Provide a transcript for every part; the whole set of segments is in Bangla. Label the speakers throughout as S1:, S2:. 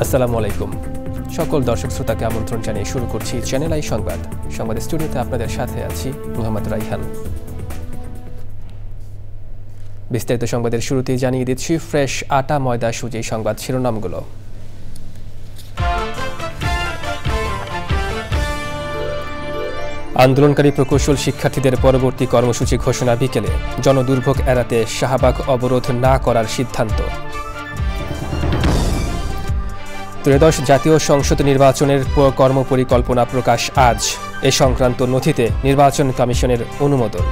S1: আসসালামু আলাইকুম সকল দর্শক শ্রোতাকে আমন্ত্রণ জানিয়ে শুরু করছি চ্যানেল আই সংবাদ। সংবাদ স্টুডিওতে আপনাদের সাথে আছি মোহাম্মদ রাইহান। বিস্তারিত সংবাদের শুরুতেই জানিয়ে দিচ্ছি ফ্রেশ আটা ময়দা সুজি সংবাদ শিরোনামগুলো। আন্দোলনকারী প্রকৌশল শিক্ষার্থীদের পরবর্তী কর্মসূচি ঘোষণা বিকেলে। জনদুর্ভোগ এড়াতে শাহবাগ অবরোধ না করার সিদ্ধান্ত। ত্রয়োদশ জাতীয় সংসদ নির্বাচনের কর্মপরিকল্পনা প্রকাশ আজ। এ সংক্রান্ত নথিতে নির্বাচন কমিশনের অনুমোদন।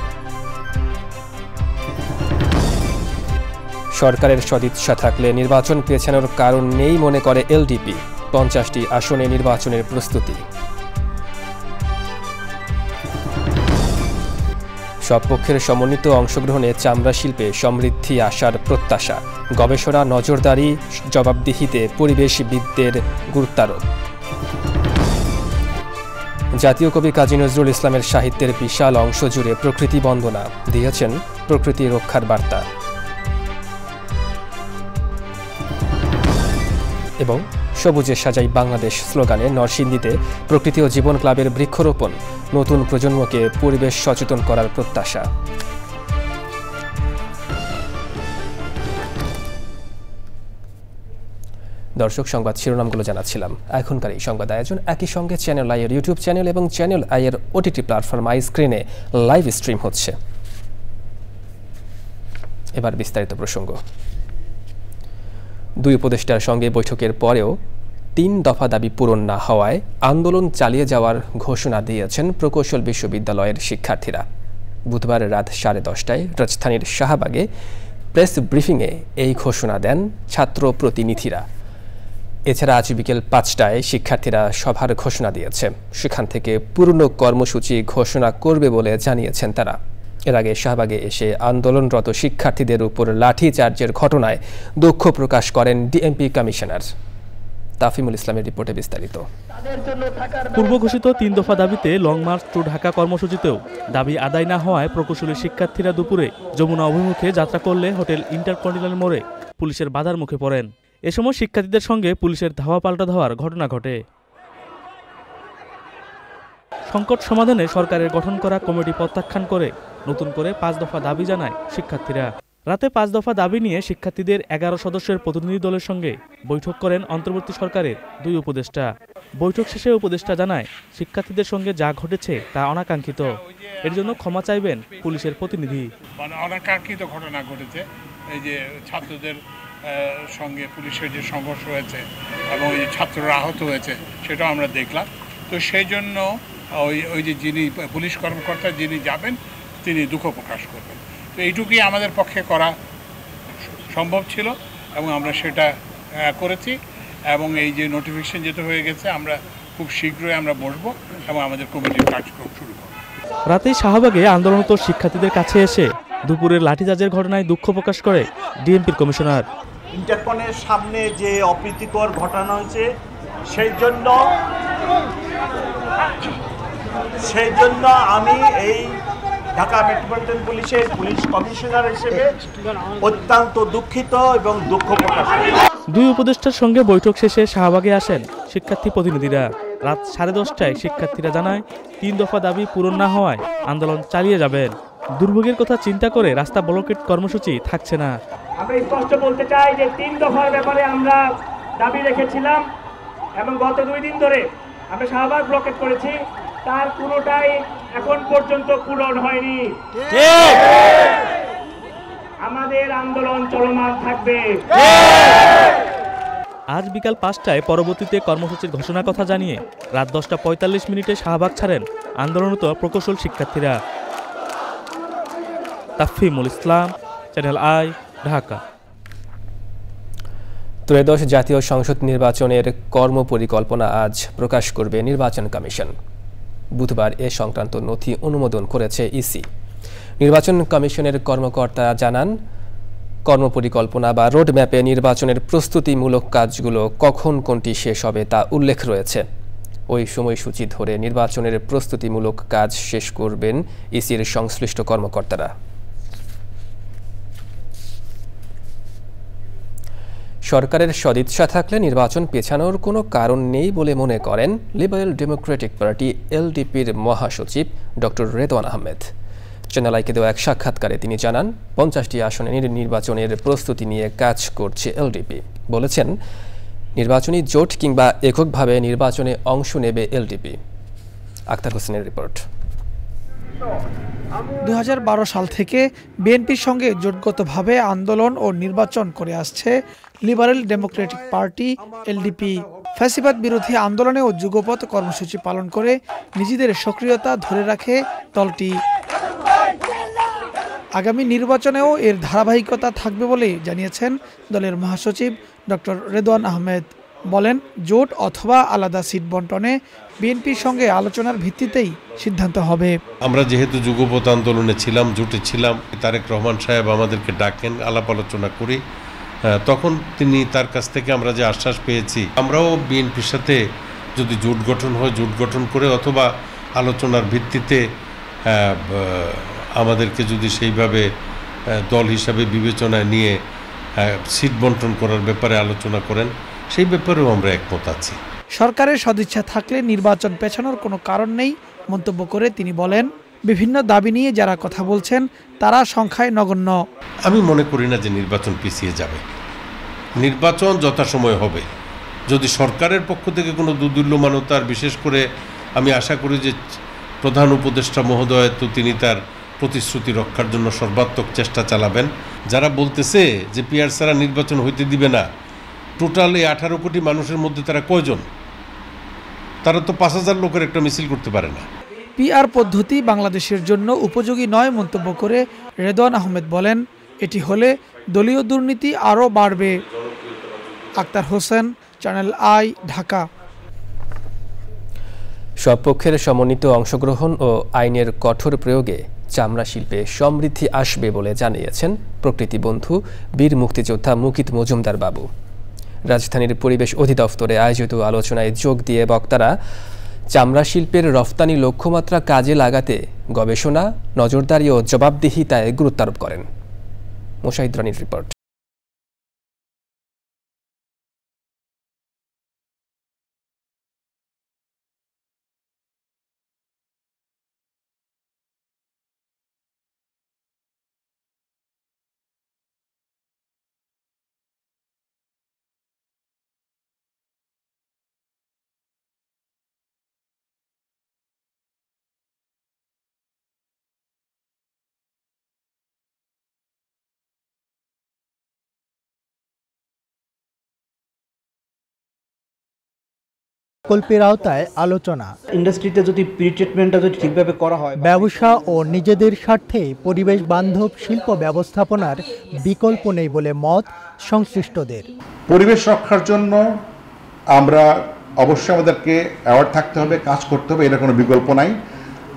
S1: সরকারের সদিচ্ছা থাকলে নির্বাচন পেছানোর কারণ নেই মনে করে এলডিপি। 50টি আসনে নির্বাচনের প্রস্তুতি। সব পক্ষের সমন্বিত অংশগ্রহণে চামড়া শিল্পে সমৃদ্ধি আসার প্রত্যাশা। গবেষণা নজরদারি জবাবদিহিতে পরিবেশবিদদের গুরুত্বারোপ। জাতীয় কবি কাজী নজরুল ইসলামের সাহিত্যের বিশাল অংশ জুড়ে প্রকৃতি বন্দনা দিয়েছেন প্রকৃতি রক্ষার বার্তা। এবং সবুজে সাজাই বাংলাদেশ স্লোগানে নরসিংদীতে প্রকৃতি ও জীবন ক্লাবের বৃক্ষরোপণ। নতুন প্রজন্মকে পরিবেশ সচেতন করার প্রত্যাশা। দর্শক সংবাদ শিরোনামগুলো জানাচ্ছিলাম। এখনকার এই সংবাদ আয়োজন একই সঙ্গে চ্যানেল আই এর ইউটিউব চ্যানেল এবং চ্যানেল আই এর ওটিটি প্ল্যাটফর্ম আই স্ক্রিনে লাইভ স্ট্রিম হচ্ছে। এবার বিস্তারিত প্রসঙ্গ। দুই উপদেষ্টার সঙ্গে বৈঠকের পরেও 3 দফা দাবি পূরণ না হওয়ায় আন্দোলন চালিয়ে যাওয়ার ঘোষণা দিয়েছেন প্রকৌশল বিশ্ববিদ্যালয়ের শিক্ষার্থীরা। বুধবার রাত 10:30টায় রাজধানীর শাহবাগে প্রেস ব্রিফিংয়ে এই ঘোষণা দেন ছাত্র প্রতিনিধিরা। এছাড়া আজ বিকেল 5টায় শিক্ষার্থীরা সভার ঘোষণা দিয়েছে। সেখান থেকে পূর্ণ কর্মসূচি ঘোষণা করবে বলে জানিয়েছেন তারা। এর আগে শাহবাগে এসে আন্দোলনরত শিক্ষার্থীদের উপর লাঠিচার্জের ঘটনায় দুঃখ প্রকাশ করেন ডিএমপি কমিশনার। তাফিমুল ইসলামের রিপোর্টে বিস্তারিত।
S2: পূর্ব ঘোষিত 3 দফা দাবিতে লং মার্চ টু ঢাকা কর্মসূচিতেও দাবি আদায় না হওয়ায় প্রকৌশলী শিক্ষার্থীরা দুপুরে যমুনা অভিমুখে যাত্রা করলে হোটেল ইন্টারকন্টিনেন্টাল মোড়ে পুলিশের বাধার মুখে পড়েন। এ সময় শিক্ষার্থীদের সঙ্গে পুলিশের ধাওয়া পাল্টা ধাওয়ার ঘটনা ঘটে। সংকট সমাধানে সরকারের গঠন করা কমিটি প্রত্যাখ্যান করে নতুন করে 5 দফা দাবি জানায় শিক্ষার্থীরা। রাতে 5 দফা দাবি নিয়ে শিক্ষার্থীদের 11 সদস্যের প্রতিনিধি দলের সঙ্গে বৈঠক করেন অন্তর্বর্তী সরকারের 2 উপদেষ্টা। বৈঠক শেষে উপদেষ্টা জানায় শিক্ষার্থীদের সঙ্গে যা ঘটেছে তা অনাকাঙ্ক্ষিত। এর জন্য ক্ষমা চাইবেন পুলিশের প্রতিনিধি।
S3: অনাকাঙ্ক্ষিত ঘটনা ঘটেছে, এই যে ছাত্রদের সঙ্গে পুলিশের যে সংঘর্ষ হয়েছে এবং এই ছাত্ররা আহত হয়েছে সেটাও আমরা দেখলাম। তো সেই জন্য ওই যে যিনি পুলিশ কর্মকর্তা যিনি যাবেন তিনি দুঃখ প্রকাশ করবেন। তো এইটুকুই আমাদের পক্ষে করা সম্ভব ছিল এবং আমরা সেটা করেছি। এবং এই যে নোটিফিকেশন যেটা হয়ে গেছে আমরা খুব শীঘ্রই আমরা বসবো এবং আমাদের কমিটির কার্যক্রম শুরু করব।
S2: রাতে শাহবাগে আন্দোলনরত শিক্ষার্থীদের কাছে এসে দুপুরের লাঠিচার্জের ঘটনায় দুঃখ প্রকাশ করে ডিএমপির কমিশনার।
S4: ইন্টারকনের সামনে যে অপ্রীতিকর ঘটনা হয়েছে সেই জন্য আমি এই ঢাকা মেট্রোপলিটন পুলিশের পুলিশ কমিশনার হিসেবে অত্যন্ত দুঃখিত এবং দুঃখ প্রকাশ করি।
S2: 2 উপদেষ্টার সঙ্গে বৈঠক শেষে শাহবাগে আসেন শিক্ষার্থী প্রতিনিধিরা। রাত 10:30টায় শিক্ষার্থীরা জানায় 3 দফা দাবি পূরণ না হওয়ায় আন্দোলন চালিয়ে যাবেন। দুর্ভোগের কথা চিন্তা করে রাস্তা ব্লকেট কর্মসূচি থাকছে না।
S5: আমরা স্পষ্ট বলতে চাই যে 3 দফার ব্যাপারে আমরা দাবি রেখেছিলাম এবং গত 2 দিন ধরে আমরা শাহবাগ ব্লকেট করেছি, তার পুরোটাই এখন পর্যন্ত পূরণ হয়নি। আমাদের আন্দোলন চলমান থাকবে।
S2: আজ বিকাল 5টায় পরবর্তীতে কর্মসূচির ঘোষণার কথা জানিয়ে রাত 10:45 শাহবাগ ছাড়েন আন্দোলনরত প্রকৌশল শিক্ষার্থীরা। তাফিমুল ইসলাম, চ্যানেল আই, ঢাকা।
S1: ত্রয়োদশ জাতীয় সংসদ নির্বাচনের কর্মপরিকল্পনা আজ প্রকাশ করবে নির্বাচন কমিশন। বুধবার এ সংক্রান্ত নথি অনুমোদন করেছে ইসি। নির্বাচন কমিশনের কর্মকর্তারা জানান, কর্মপরিকল্পনা বা রোডম্যাপে নির্বাচনের প্রস্তুতিমূলক কাজগুলো কখন কোনটি শেষ হবে তা উল্লেখ রয়েছে। ওই সময়সূচি ধরে নির্বাচনের প্রস্তুতিমূলক কাজ শেষ করবেন ইসির সংশ্লিষ্ট কর্মকর্তারা। সরকারের সদিচ্ছা থাকলে নির্বাচন পেছানোর কোনো কারণ নেই বলে মনে করেন লিবারেল ডেমোক্রেটিক পার্টি এলডিপির মহাসচিব ডক্টর রেদওয়ান আহমেদ। চ্যানেল আইকে দেওয়া এক সাক্ষাৎকারে তিনি জানান, 50টি আসনে নির্বাচনের প্রস্তুতি নিয়ে কাজ করছে এলডিপি। বলেছেন, নির্বাচনী জোট কিংবা এককভাবে নির্বাচনে অংশ নেবে এলডিপি। আক্তার হোসেনের রিপোর্ট।
S6: 2012 সাল থেকে বিএনপির সঙ্গে জোটগতভাবে আন্দোলন ও নির্বাচন করে আসছে লিবারেল ডেমোক্রেটিক পার্টি এলডিপি। ফ্যাসিবাদ বিরোধী আন্দোলনে ও যুগপৎ কর্মসূচি পালন করে নিজেদের সক্রিয়তা ধরে রাখে দলটি। আগামী নির্বাচনেও এর ধারাবাহিকতা থাকবে বলে জানিয়েছেন দলের মহাসচিব ডক্টর রেদওয়ান আহমেদ। বলেন, জোট অথবা আলাদা সিট বন্টনে বিএনপির সঙ্গে আলোচনার ভিত্তিতেই সিদ্ধান্ত হবে।
S7: আমরা যেহেতু যুগপৎ আন্দোলনে ছিলাম, জোটে ছিলাম, তারেক রহমান সাহেব আমাদেরকে ডাকেন, আলাপ আলোচনা করি। তখন তিনি তার কাছ থেকে আমরা যে আশ্বাস পেয়েছি, আমরাও বিএনপির সাথে যদি জোট গঠন হয়, জোট গঠন করে অথবা আলোচনার ভিত্তিতে আমাদেরকে যদি সেইভাবে দল হিসাবে বিবেচনায় নিয়ে সিট বন্টন করার ব্যাপারে আলোচনা করেন, সেই ব্যাপারেও আমরা একমত আছি।
S6: সরকারের সদিচ্ছা থাকলে নির্বাচন পেছানোর কোনো কারণ নেই মন্তব্য করে তিনি বলেন, বিভিন্ন দাবি নিয়ে যারা কথা বলছেন তারা সংখ্যায় নগণ্য।
S7: আমি মনে করি না যে নির্বাচন পিছিয়ে যাবে। নির্বাচন যথাসময়ে হবে। যদি সরকারের পক্ষ থেকে কোনো দুদুল্যমানতার, বিশেষ করে আমি আশা করি যে প্রধান উপদেষ্টা মহোদয় তো তিনি তার প্রতিশ্রুতি রক্ষার জন্য সর্বাত্মক চেষ্টা চালাবেন। যারা বলতেছে যে পিআর ছাড়া নির্বাচন হইতে দিবে না, টোটাল এই 18 কোটি মানুষের মধ্যে তারা কয়জন? তারা তো 5000 লোকের একটা মিছিল করতে পারে না।
S6: পিআর পদ্ধতি বাংলাদেশের জন্য উপযোগী নয় মন্তব্য করে রেদওয়ান আহমেদ বলেন, এটি হলে দলীয় দুর্নীতি আরও বাড়বে। Akhtar Hossain, channel I, Dhaka.
S1: সব পক্ষের সমন্বিত অংশগ্রহণ ও আইনের কঠোর প্রয়োগে চামড়া শিল্পে সমৃদ্ধি আসবে বলে জানিয়েছেন প্রকৃতি বন্ধু বীর মুক্তিযোদ্ধা মুকিত মজুমদার বাবু। রাজধানীর পরিবেশ অধিদপ্তরে আয়োজিত আলোচনায় যোগ দিয়ে বক্তারা চামড়া শিল্পের রফতানি লক্ষ্যমাত্রা কাজে লাগাতে গবেষণা, নজরদারি ও জবাবদিহিতায় গুরুত্ব আরোপ করেন। মোশাহিদ রানীর রিপোর্ট।
S8: প্রকল্পের আওতায় আলোচনা,
S9: ইন্ডাস্ট্রিতে যদি প্রিট্রিটমেন্টটা যদি ঠিকভাবে করা হয়,
S8: ব্যবসা ও নিজেদের স্বার্থে পরিবেশ বান্ধব শিল্প ব্যবস্থাপনার বিকল্প নেই বলে মত সংশ্লিষ্টদের।
S10: পরিবেশ রক্ষার জন্য আমরা অবশ্যই আমাদেরকে অ্যাওয়ার্ড থাকতে হবে, কাজ করতে হবে, এর কোনো বিকল্প নাই।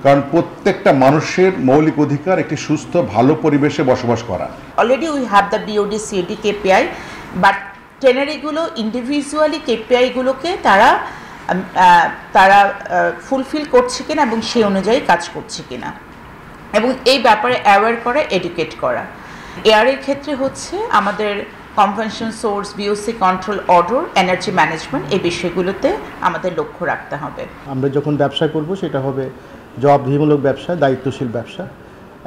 S10: কারণ প্রত্যেকটা মানুষের মৌলিক অধিকার একটি সুস্থ ভালো পরিবেশে বসবাস করা।
S11: Already we have the BOD COD KPI, but ট্রেনারিগুলো ইন্ডিভিজুয়ালি কেপিআইগুলোকে তারা ফুলফিল করছে কিনা এবং সেই অনুযায়ী কাজ করছে কিনা, এবং এই ব্যাপারে অ্যাওয়্যার করা, এডুকেট করা। এয়ারের ক্ষেত্রে হচ্ছে আমাদের convention source, BOC control order, energy management, এই বিষয়গুলোতে আমাদের লক্ষ্য রাখতে হবে।
S9: আমরা যখন ব্যবসা করব সেটা হবে জবাবদিহিমূলক ব্যবসা, দায়িত্বশীল ব্যবসা,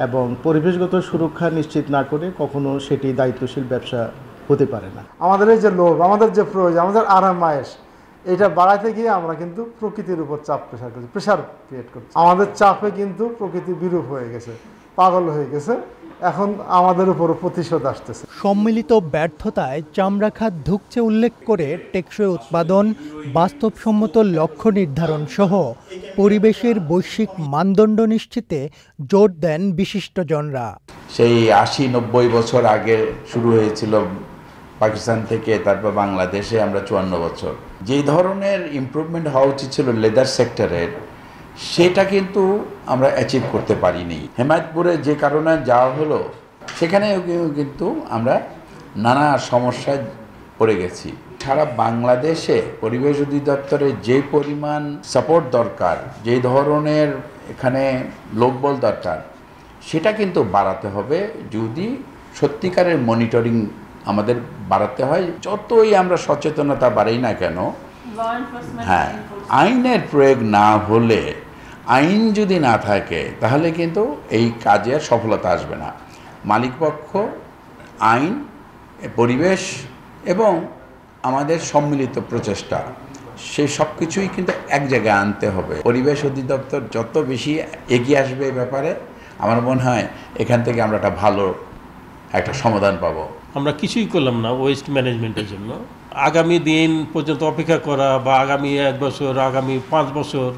S9: এবং পরিবেশগত সুরক্ষা নিশ্চিত না করে কখনো সেটি দায়িত্বশীল ব্যবসা হতে পারে না।
S12: আমাদের এই যে লোভ, আমাদের যে প্রয়োজন, আমাদের আরাম আয়েশ, এটা বাড়াতে গিয়ে আমরা কিন্তু প্রকৃতির উপর প্রেশার ক্রিয়েট করছি। আমাদের চাপে কিন্তু প্রকৃতি বিরূপ হয়ে গেছে, পাগল হয়ে গেছে, এখন আমাদের উপর প্রতিশোধ আসতেছে।
S8: সম্মিলিত ব্যর্থতায় চামড়া খাত ধুঁকছে উল্লেখ করে টেকসই উৎপাদন, বাস্তবসম্মত লক্ষ্য নির্ধারণ সহ পরিবেশের বৈশ্বিক মানদণ্ড নিশ্চিতে জোর দেন বিশিষ্টজনরা।
S13: সেই 80-90 বছর আগে শুরু হয়েছিল পাকিস্তান থেকে তারপর বাংলাদেশে আমরা 54 বছর। যে ধরনের ইমপ্রুভমেন্ট হওয়া উচিত ছিল লেদার সেক্টরের, সেটা কিন্তু আমরা অ্যাচিভ করতে পারিনি। হেমায়তপুরে যে কারণে যাওয়া হলো, সেখানে কিন্তু আমরা নানা সমস্যায় পড়ে গেছি। সারা বাংলাদেশে পরিবেশ অধিদপ্তরের যে পরিমাণ সাপোর্ট দরকার, যে ধরনের এখানে লোকবল দরকার, সেটা কিন্তু বাড়াতে হবে। যদি সত্যিকারের মনিটরিং আমাদের বাড়াতে হয়, যতই আমরা সচেতনতা বাড়াই না কেন, হ্যাঁ, আইনের প্রয়োগ না হলে, আইন যদি না থাকে, তাহলে কিন্তু এই কাজের সফলতা আসবে না। মালিকপক্ষ, আইন, পরিবেশ এবং আমাদের সম্মিলিত প্রচেষ্টা, সেই সব কিছুই কিন্তু এক জায়গায় আনতে হবে। পরিবেশ অধিদপ্তর যত বেশি এগিয়ে আসবে এই ব্যাপারে, আমার মনে হয় এখান থেকে আমরা একটা ভালো একটা সমাধান পাবো।
S7: আমরা কিছুই করলাম না ওয়েস্ট ম্যানেজমেন্টের জন্য। আগামী দিন পর্যন্ত অপেক্ষা করা বা আগামী 1 বছর, আগামী 5 বছর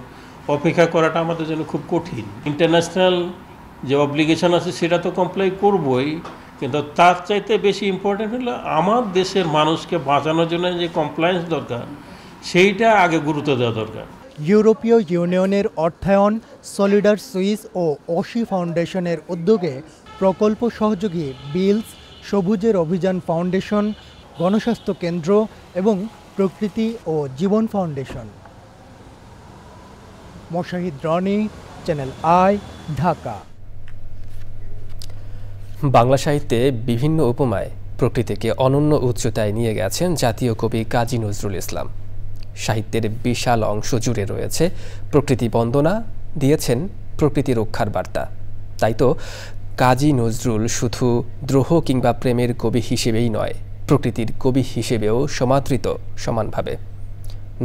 S7: অপেক্ষা করাটা আমাদের জন্য খুব কঠিন। ইন্টারন্যাশনাল যে অব্লিগেশন আছে সেটা তো কমপ্লাই করবই, কিন্তু তার চাইতে বেশি ইম্পর্টেন্ট হলো আমার দেশের মানুষকে বাঁচানোর জন্য যে কমপ্লায়েন্স দরকার, সেইটা আগে গুরুত্ব দেওয়া দরকার।
S8: ইউরোপীয় ইউনিয়নের অর্থায়ন, সলিডার সুইস ও অসি ফাউন্ডেশনের উদ্যোগে প্রকল্প সহযোগী বিলস, সবুজের অভিযান ফাউন্ডেশন, গণস্বাস্থ্য কেন্দ্র এবং Prokriti O Jibon Foundation. Moshahid Rony, channel I, Dhaka.
S1: Bangla সাহিত্যে বিভিন্ন উপমায় প্রকৃতিকে অনন্য উচ্চতায় নিয়ে গেছেন জাতীয় কবি কাজী নজরুল ইসলাম। সাহিত্যের বিশাল অংশ জুড়ে রয়েছে প্রকৃতি বন্দনা, দিয়েছেন প্রকৃতি রক্ষার বার্তা। তাই তো কাজী নজরুল শুধু দ্রোহ কিংবা প্রেমের কবি হিসেবেই নয়, প্রকৃতির কবি হিসেবেও সমাদৃত সমানভাবে।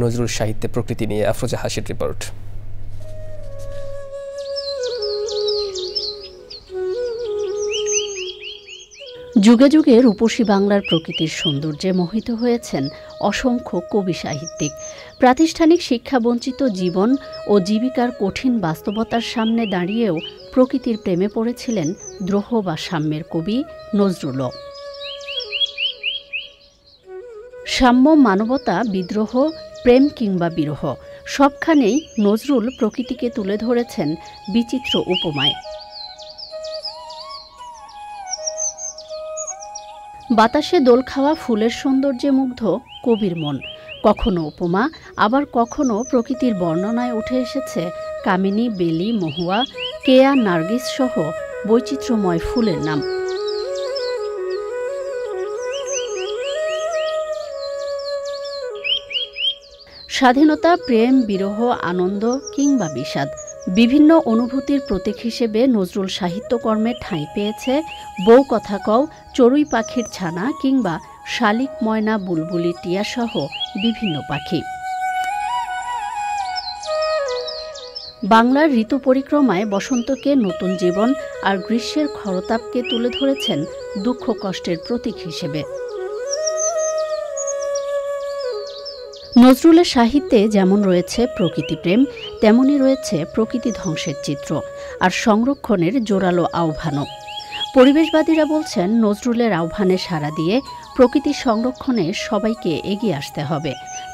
S1: নজরুল সাহিত্যে প্রকৃতি নিয়ে আফরোজা হাসির রিপোর্ট।
S14: যুগে যুগে রূপসী বাংলার প্রকৃতির সৌন্দর্যে মোহিত হয়েছেন অসংখ্য কবি সাহিত্যিক। প্রাতিষ্ঠানিক শিক্ষাবঞ্চিত জীবন ও জীবিকার কঠিন বাস্তবতার সামনে দাঁড়িয়েও প্রকৃতির প্রেমে পড়েছিলেন দ্রোহ বা সাম্যের কবি নজরুলও। সাম্য, মানবতা, বিদ্রোহ, প্রেম কিংবা বিরহ, সবখানেই নজরুল প্রকৃতিকে তুলে ধরেছেন বিচিত্র উপমায়। বাতাসে দোল খাওয়া ফুলের সৌন্দর্যে মুগ্ধ কবির মন। কখনো উপমা, আবার কখনো প্রকৃতির বর্ণনায় উঠে এসেছে কামিনী, বেলি, মহুয়া, কেয়া, নার্গিস সহ বৈচিত্র্যময় ফুলের নাম। স্বাধীনতা, প্রেম, বিরহ, আনন্দ কিংবা বিষাদ, বিভিন্ন অনুভূতির প্রতীক হিসেবে নজরুল সাহিত্যকর্মে ঠাঁই পেয়েছে বউ কথা কও, চড়ুই পাখির ছানা কিংবা শালিক, ময়না, বুলবুলি, টিয়া সহ বিভিন্ন পাখি। বাংলার ঋতু পরিক্রমায় বসন্তকে নতুন জীবন আর গ্রীষ্মের খরতাপকে তুলে ধরেছেন দুঃখ কষ্টের প্রতীক হিসেবে। নজরুলের সাহিত্যে যেমন রয়েছে প্রকৃতিপ্রেম, তেমনি রয়েছে প্রকৃতি ধ্বংসের চিত্র আর সংরক্ষণের জোরালো আহ্বানও। পরিবেশবাদীরা বলছেন, নজরুলের আহ্বানে সাড়া দিয়ে প্রকৃতি সংরক্ষণে সবাইকে এগিয়ে আসতে হবে,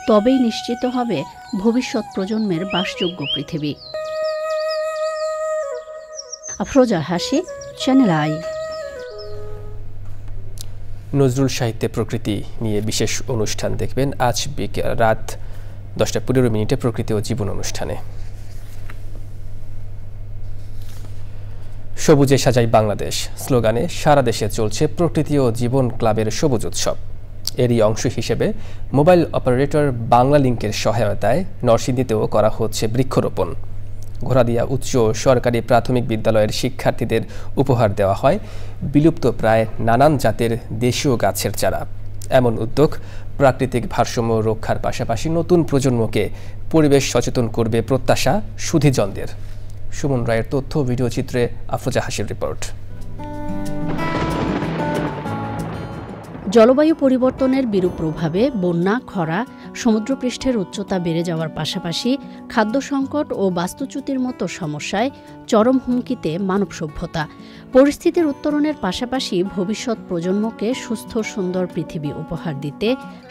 S14: তবেই নিশ্চিত হবে ভবিষ্যৎ প্রজন্মের বাসযোগ্য পৃথিবী। আফরোজা হাসি, চ্যানেল আই।
S1: নজরুল সাহিত্যে প্রকৃতি নিয়ে বিশেষ অনুষ্ঠান দেখবেন আজ রাত 10:15 প্রকৃতি ও জীবন অনুষ্ঠানে। সবুজে সাজাই বাংলাদেশ স্লোগানে সারা দেশে চলছে প্রকৃতি ও জীবন ক্লাবের সবুজ উৎসব। এরই অংশ হিসেবে মোবাইল অপারেটর বাংলা লিংকের সহায়তায় নরসিংদীতেও করা হচ্ছে বৃক্ষরোপণ। ঘোড়াদিয়া উচ্চ সরকারি প্রাথমিক বিদ্যালয়ের শিক্ষার্থীদের উপহার দেওয়া হয় বিলুপ্ত প্রায় নানান জাতের দেশীয় গাছের চারা। এমন উদ্যোগ প্রাকৃতিক ভারসাম্য রক্ষার পাশাপাশি নতুন প্রজন্মকে পরিবেশ সচেতন করবে প্রত্যাশা সুধীজনদের। সুমন রায়ের তথ্য, ভিডিও চিত্রে আফরোজা হাসির রিপোর্ট।
S14: জলবায়ু পরিবর্তনের বিরূপ প্রভাবে বন্যা, খরা, সমুদ্রপৃষ্ঠের উচ্চতা বেড়ে যাওয়ার পাশাপাশি খাদ্য সংকট ও বাস্তুচ্যুতির মতো সমস্যায় চরম হুমকিতে মানব সভ্যতা। পরিস্থিতির উত্তরণের পাশাপাশি ভবিষ্যৎ প্রজন্মকে সুস্থ সুন্দর পৃথিবী উপহার দিতে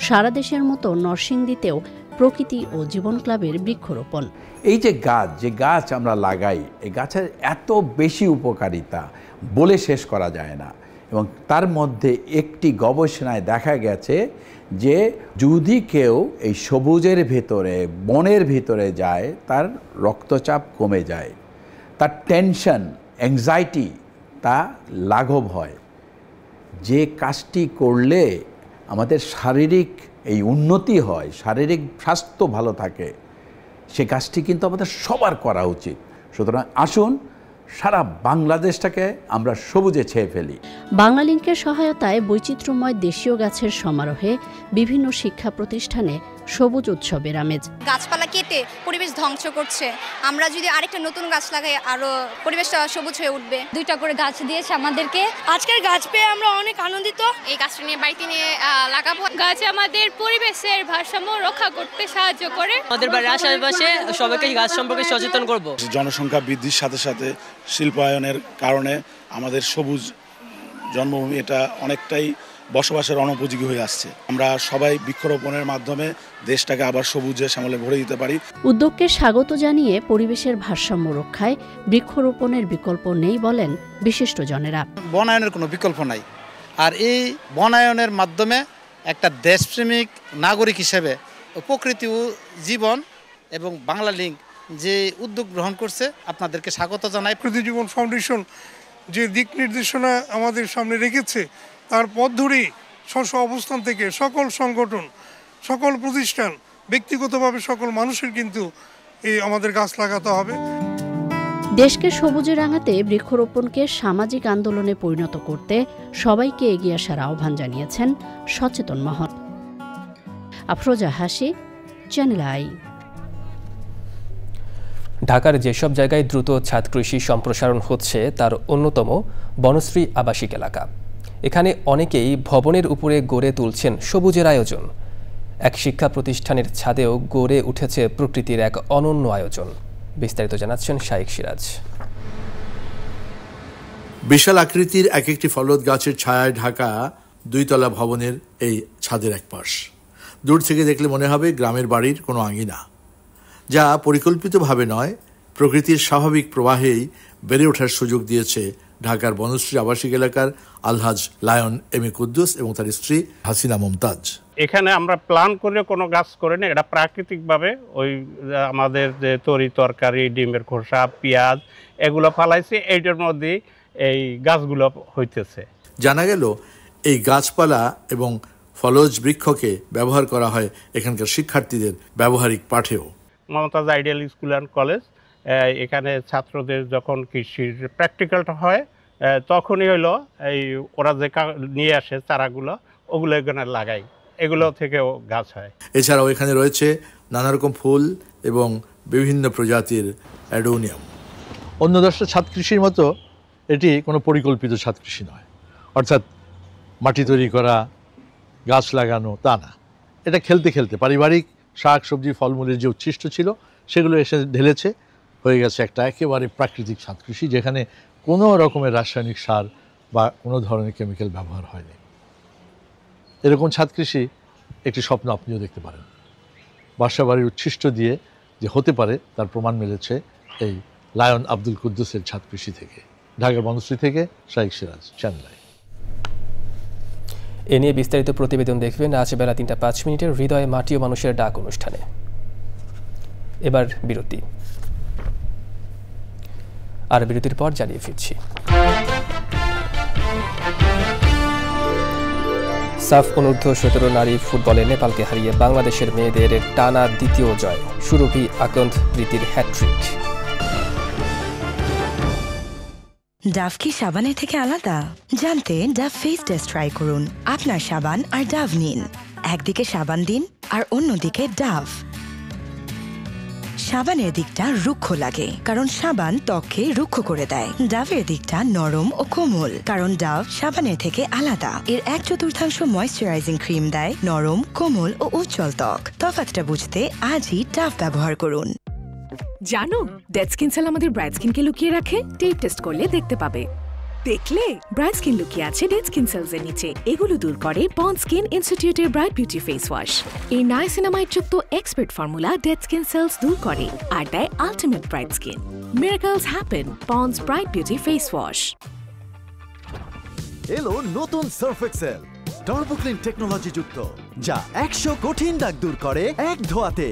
S14: সারা দেশের মতো নরসিংদীতেও প্রকৃতি ও জীবন ক্লাবের বৃক্ষরোপণ।
S13: এই যে গাছ আমরা লাগাই, এই গাছের এত বেশি উপকারিতা বলে শেষ করা যায় না। এবং তার মধ্যে একটি গবেষণায় দেখা গেছে যে যদি কেউ এই সবুজের ভেতরে, বনের ভিতরে যায়, তার রক্তচাপ কমে যায়, তার টেনশন, অ্যাংজাইটি তা লাঘব হয়। যে কাজটি করলে আমাদের শারীরিক এই উন্নতি হয়, শারীরিক স্বাস্থ্য ভালো থাকে, সে কাজটি কিন্তু আমাদের সবার করা উচিত। সুতরাং আসুন সারা বাংলাদেশটাকে আমরা সবুজে ছেয়ে ফেলি।
S14: বাংলালিংকের সহায়তায় বৈচিত্র্যময় দেশীয় গাছের সমারোহে বিভিন্ন শিক্ষা প্রতিষ্ঠানে সবুজ উৎসবের আমেজ।
S15: গাছপালা কেটে পরিবেশ ধ্বংস করছে, আমরা যদি আরেকটা নতুন গাছ লাগাই আরো পরিবেশটা সবুজ হয়ে উঠবে। 2টা করে গাছ দিয়েছে আমাদেরকে, আজকের গাছ পেয়ে আমরা অনেক আনন্দিত। এই গাছটা নিয়ে বাড়িতে নিয়ে লাগাবো।
S16: গাছ আমাদের পরিবেশের ভারসাম্য রক্ষা করতে সাহায্য করে।
S17: আমাদের বাড়ির আশেপাশে সবাইকে গাছ সম্পর্কে সচেতন করব।
S18: জনসংখ্যা বৃদ্ধির সাথে সাথে শিল্পায়নের কারণে আমাদের সবুজ জন্মভূমি এটা অনেকটাই বসবাসের অনুপযোগী হয়ে আসছে। আমরা সবাই বৃক্ষরোপণের মাধ্যমে দেশটাকে আবার সবুজে শ্যামলে ভরে দিতে পারি।
S14: উদ্যোগকে স্বাগত জানিয়ে পরিবেশের ভারসাম্য রক্ষায় বৃক্ষরোপণের বিকল্প নেই বলেন বিশিষ্টজনেরা।
S19: বনায়নের কোনো বিকল্প নাই, আর এই বনায়নের মাধ্যমে একটা দেশপ্রেমিক নাগরিক হিসেবে প্রকৃতি ও জীবন এবং বাংলালিংক যে উদ্যোগ গ্রহণ করছে আপনাদেরকে স্বাগত জানাই।
S20: প্রকৃতি জীবন ফাউন্ডেশন যে দিক নির্দেশনা আমাদের সামনে রেখেছে তার পথ ধরেই স্ব অবস্থান থেকে সকল সংগঠন, সকল প্রতিষ্ঠান, ব্যক্তিগতভাবে সকল মানুষের কিন্তু এই আমাদের গাছ লাগাতে হবে।
S14: দেশকে সবুজে রাঙাতে বৃক্ষরোপণকে সামাজিক আন্দোলনে পরিণত করতে সবাইকে এগিয়ে আসার আহ্বান জানিয়েছেন সচেতন মহল। আফরোজা হাসি, চ্যানেল আই।
S1: ঢাকার যেসব জায়গায় দ্রুত ছাদ কৃষি সম্প্রসারণ হচ্ছে তার অন্যতম বনশ্রী আবাসিক এলাকা। এখানে অনেকেই ভবনের উপরে গড়ে তুলছেন সবুজের আয়োজন। এক শিক্ষা প্রতিষ্ঠানের ছাদেও গড়ে উঠেছে প্রকৃতির এক অনন্য আয়োজন। বিস্তারিত জানাচ্ছেন শাইখ সিরাজ।
S21: বিশাল আকৃতির এক একটি ফলদ গাছের ছায়ায় ঢাকা 2 তলা ভবনের এই ছাদের এক পাশ। দূর থেকে দেখলে মনে হবে গ্রামের বাড়ির কোনো আঙিনা, যা পরিকল্পিতভাবে নয়, প্রকৃতির স্বাভাবিক প্রবাহেই বেড়ে ওঠার সুযোগ দিয়েছে ঢাকার বনশ্রী আবাসিক এলাকার আলহাজ লায়ন এম এ কুদ্দুস এবং তার স্ত্রী হাসিনা মুমতাজ।
S22: এখানে আমরা প্ল্যান করে কোনো গাছ করে না, এটা প্রাকৃতিকভাবে ওই আমাদের যে তরি তরকারি, ডিমের খোসা, পেঁয়াজ এগুলো ফালাইছে, এইটার মধ্যে এই গাছগুলো হইতেছে। জানা গেল
S21: এই গাছপালা এবং ফলজ বৃক্ষকে ব্যবহার করা হয় এখানকার শিক্ষার্থীদের ব্যবহারিক পাঠেও।
S22: Momtaz ideal school and college, এখানে ছাত্রদের যখন কৃষির প্র্যাকটিক্যালটা হয় তখনই হলো এই ওরা যে নিয়ে আসে চারাগুলো, ওগুলো এখানে লাগাই, এগুলো থেকেও গাছ হয়।
S21: এছাড়াও এখানে রয়েছে নানা রকম ফুল এবং বিভিন্ন প্রজাতির অ্যাডোনিয়াম।
S23: অন্য দশটা ছাদ কৃষির মতো এটি কোনো পরিকল্পিত ছাদ কৃষি নয়, অর্থাৎ মাটি তৈরি করা, গাছ লাগানো তা না। এটা খেলতে খেলতে পারিবারিক শাক সবজি ফলমূলের যে উচ্ছিষ্ট ছিল সেগুলো এসে ঢেলেছে, হয়ে গেছে একটা একেবারে প্রাকৃতিক ছাদ কৃষি, যেখানে কোনো রকমের রাসায়নিক সার বা কোনো ধরনের কেমিক্যাল ব্যবহার হয়নি। এরকম ছাদ কৃষি একটি স্বপ্ন আপনিও দেখতে পারেন। বাসাবাড়ির উচ্ছিষ্ট দিয়ে যে হতে পারে তার প্রমাণ মিলেছে এই লায়ন আব্দুল কুদ্দুসের ছাদ কৃষি থেকে। ঢাকার বনশ্রী থেকে শাইখ সিরাজ, চ্যানেল আই।
S1: এ নিয়ে বিস্তারিত প্রতিবেদন দেখবেন আজ বেলা 3:05 হৃদয়ে মাটি ও মানুষের ডাক অনুষ্ঠানে। এবার বিরতি, আর বিরতির পর জানিয়ে ফিরছি। সাফ অনূর্ধ্ব-17 নারী ফুটবলে নেপালকে হারিয়ে বাংলাদেশের মেয়েদের টানা দ্বিতীয় জয়। সুরভি আকন্দ প্রীতির হ্যাটট্রিক।
S24: ডাভ কি সাবানের থেকে আলাদা? জানতে ডাভ ফেস টেস্ট ট্রাই করুন। আপনার সাবান আর ডাভ নিন, একদিকে সাবান দিন আর অন্যদিকে ডাভ। সাবানের দিকটা রুক্ষ লাগে কারণ সাবান ত্বককে রুক্ষ করে দেয়। ডাভের দিকটা নরম ও কোমল কারণ ডাভ সাবানের থেকে আলাদা। এর 1/4 ময়েশ্চারাইজিং ক্রিম দেয় নরম, কোমল ও উজ্জ্বল ত্বক। তফাৎটা বুঝতে আজই ডাভ ব্যবহার করুন।
S2: জানো, ডেড স্কিন সেল আমাদের ব্রাইট স্কিনকে লুকিয়ে রাখে। টেপ টেস্ট করলে দেখতে পাবে। দেখলে ব্রাইট স্কিন লুকিয়ে আছে ডেড স্কিন সেলস এর নিচে। এগুলো দূর করে পন্ডস স্কিন ইনস্টিটিউটের ব্রাইট বিউটি ফেস ওয়াশ। এই নাইসিনামাইড যুক্ত expert formula dead skin cells দূর করে আর দেয় ultimate bright skin. Miracles happen Pond's bright beauty face wash.
S3: এলো নতুন Surf Excel turbo clean technology যুক্ত, যা 100 কঠিন দাগ দূর করে এক ধোয়াতে।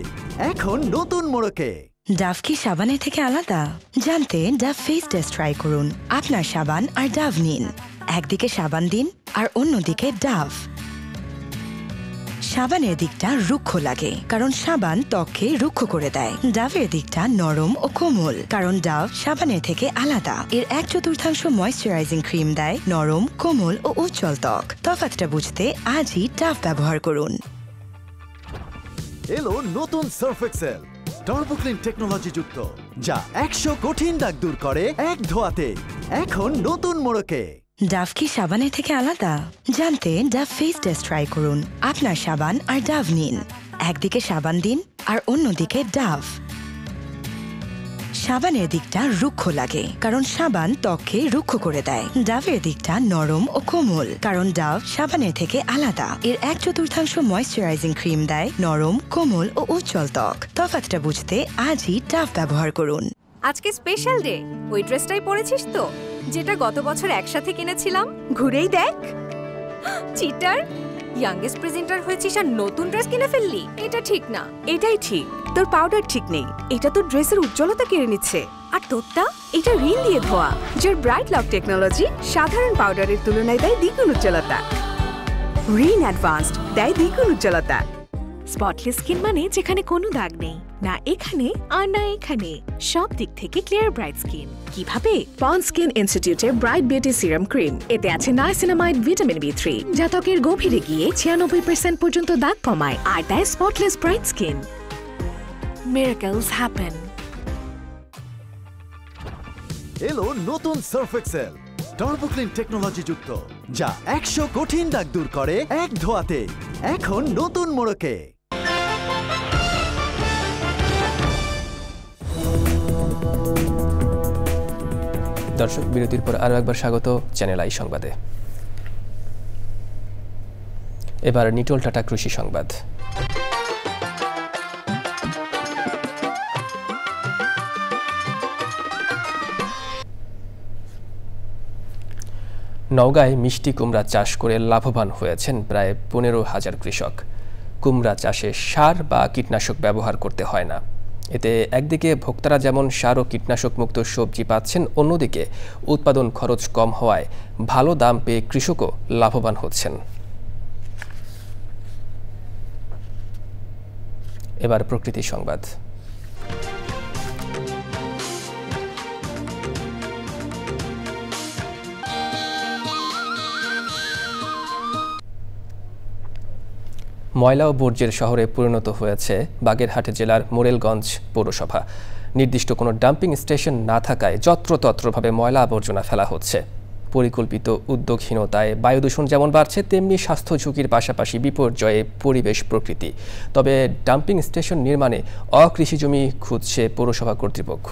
S3: এখন নতুন মোড়কে।
S24: ডাভ কি সাবানের থেকে আলাদা? জানতে ডাভ ফেস টেস্ট ট্রাই করুন। আপনার সাবান আর ডাভ নিন, একদিকে সাবান দিন আর অন্যদিকে ডাভ। সাবানের দিকটা রুক্ষ লাগে কারণ সাবান ত্বককে রুক্ষ করে দেয়। ডাভের দিকটা নরম ও কোমল কারণ ডাভ সাবানের থেকে আলাদা। এর 1/4 ময়েশ্চারাইজিং ক্রিম দেয় নরম, কোমল ও উজ্জ্বল ত্বক। তফাৎটা বুঝতে আজই ডাভ ব্যবহার করুন।
S3: এলো নতুন Surf Excel turbo clean technology যুক্ত, যা 100 কঠিন দাগ দূর করে এক ধোয়াতে। এখন নতুন মোড়কে।
S24: ডাভ কি সাবানের থেকে আলাদা? জানতে ডাভ ফেস টেস্ট ট্রাই করুন। আপনার সাবান আর ডাভ নিন, একদিকে সাবান দিন আর অন্যদিকে ডাভ। সাবানের দিকটা রুক্ষ লাগে কারণ সাবান ত্বককে রুক্ষ করে দেয়। ডাভের দিকটা নরম ও কোমল কারণ ডাভ সাবানের থেকে আলাদা। এর 1/4 ময়েশ্চারাইজিং ক্রিম দেয় নরম, কোমল ও উজ্জ্বল ত্বক। তফাৎটা বুঝতে আজই ডাভ ব্যবহার করুন।
S4: আজকে স্পেশাল ডে, ওই ড্রেসটাই পরেছিস তো যেটা গত বছর একসাথে কিনেছিলাম। ঘুরেই দেখ, চিটার। ইয়াংগেস্ট প্রেজেন্টার হয়েছিস আর নতুন ড্রেস কিনে ফেললি, এটা ঠিক না।
S5: এটাই ঠিক, তোর পাউডার ঠিক নেই। এটা তোর ড্রেসের উজ্জ্বলতা কেড়ে নিচ্ছে।
S4: আর তোরটা?
S5: এটা রিন দিয়ে ধোয়া, যার ব্রাইট লক টেকনোলজি সাধারণ পাউডারের তুলনায় দেয় দ্বিগুণ উজ্জ্বলতা। রিন অ্যাডভান্সড দেয় দ্বিগুণ উজ্জ্বলতা।
S4: স্পটলেস স্কিন মানে যেখানে কোনো দাগ নেই, না এখানে আর না এখানে, সব দিক থেকে ক্লিয়ার ব্রাইট স্কিন। কিভাবে?
S5: পন্ডস স্কিন ইনস্টিটিউটের ব্রাইট বিউটি সিরাম ক্রিম। এতে আছে নাইসিনামাইড, ভিটামিন B3, যা ত্বকের গভীরে গিয়ে 96% পর্যন্ত দাগ কমায় আর দেয় spotless bright skin.
S4: Miracles happen.
S3: এলো নতুন Surf Excel turbo clean technology যুক্ত, যা 100 কঠিন দাগ দূর করে এক ধোয়াতে। এখন নতুন মোড়কে।
S1: দর্শক, বিরতির পর আরও একবার স্বাগত চ্যানেল আই সংবাদে। এবার নিটোল টাটা কৃষি সংবাদ। নওগাঁয় মিষ্টি কুমড়া চাষ করে লাভবান হয়েছেন প্রায় 15,000 কৃষক। কুমড়া চাষে সার বা কীটনাশক ব্যবহার করতে হয় না। এতে একদিকে ভোক্তারা যেমন সার ও কীটনাশক মুক্ত সবজি পাচ্ছেন, অন্যদিকে উৎপাদন খরচ কম হওয়ায় ভালো দাম পেয়ে কৃষকও লাভবান হচ্ছেন। এবার প্রকৃতি সংবাদ। ময়লা ও বর্জ্যের শহরে পরিণত হয়েছে বাগেরহাট জেলার মোরেলগঞ্জ পৌরসভা। নির্দিষ্ট কোনো ডাম্পিং স্টেশন না থাকায় যত্রতত্রভাবে ময়লা আবর্জনা ফেলা হচ্ছে। পরিকল্পিত উদ্যোগহীনতায় বায়ু দূষণ যেমন বাড়ছে, তেমনি স্বাস্থ্য ঝুঁকির পাশাপাশি বিপর্যয়ে পরিবেশ প্রকৃতি। তবে ডাম্পিং স্টেশন নির্মাণে অকৃষি জমি খুঁজছে পৌরসভা কর্তৃপক্ষ।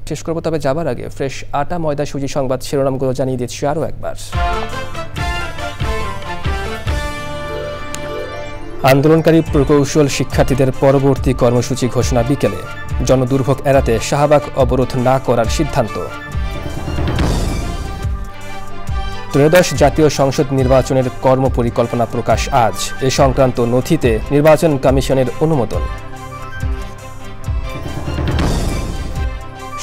S1: শেষ করব, তবে যাবার আগে ফ্রেশ আটা ময়দা সুজি সংবাদ শিরোনামগুলো জানিয়ে দিচ্ছি আরও একবার। আন্দোলনকারী প্রকৌশল শিক্ষার্থীদের পরবর্তী কর্মসূচি ঘোষণা বিকেলে। জনদুর্ভোগ এড়াতে শাহবাগ অবরোধ না করার সিদ্ধান্ত। ত্রয়োদশ জাতীয় সংসদ নির্বাচনের কর্মপরিকল্পনা প্রকাশ আজ। এ সংক্রান্ত নথিতে নির্বাচন কমিশনের অনুমোদন।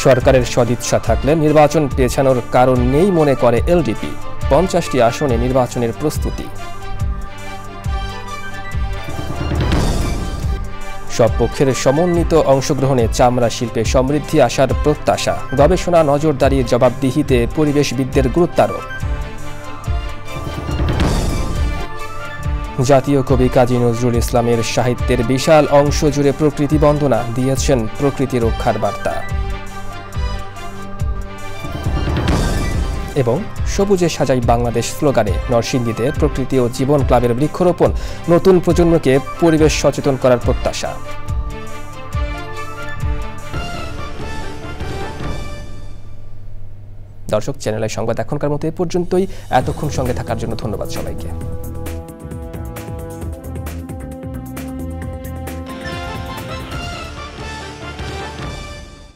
S1: সরকারের সদিচ্ছা থাকলে নির্বাচন পেছানোর কারণ নেই মনে করে এলডিপি। 50টি আসনে নির্বাচনের প্রস্তুতি। সব পক্ষের সমন্বিত অংশগ্রহণে চামড়া শিল্পে সমৃদ্ধি আসার প্রত্যাশা। গবেষণা, নজরদারি, জবাবদিহিতে পরিবেশবিদদের গুরুত্বারোপ। জাতীয় কবি কাজী নজরুল ইসলামের সাহিত্যের বিশাল অংশ জুড়ে প্রকৃতি বন্দনা, দিয়েছেন প্রকৃতি রক্ষার বার্তা। এবং সবুজে সাজাই বাংলাদেশ স্লোগানে নরসিংদীতে প্রকৃতি ও জীবন ক্লাবের বৃক্ষরোপণ, নতুন প্রজন্মকে পরিবেশ সচেতন করার প্রত্যাশা। দর্শক, চ্যানেলের সংবাদ এখনকার মতো এ পর্যন্তই। এতক্ষণ সঙ্গে থাকার জন্য ধন্যবাদ সবাইকে।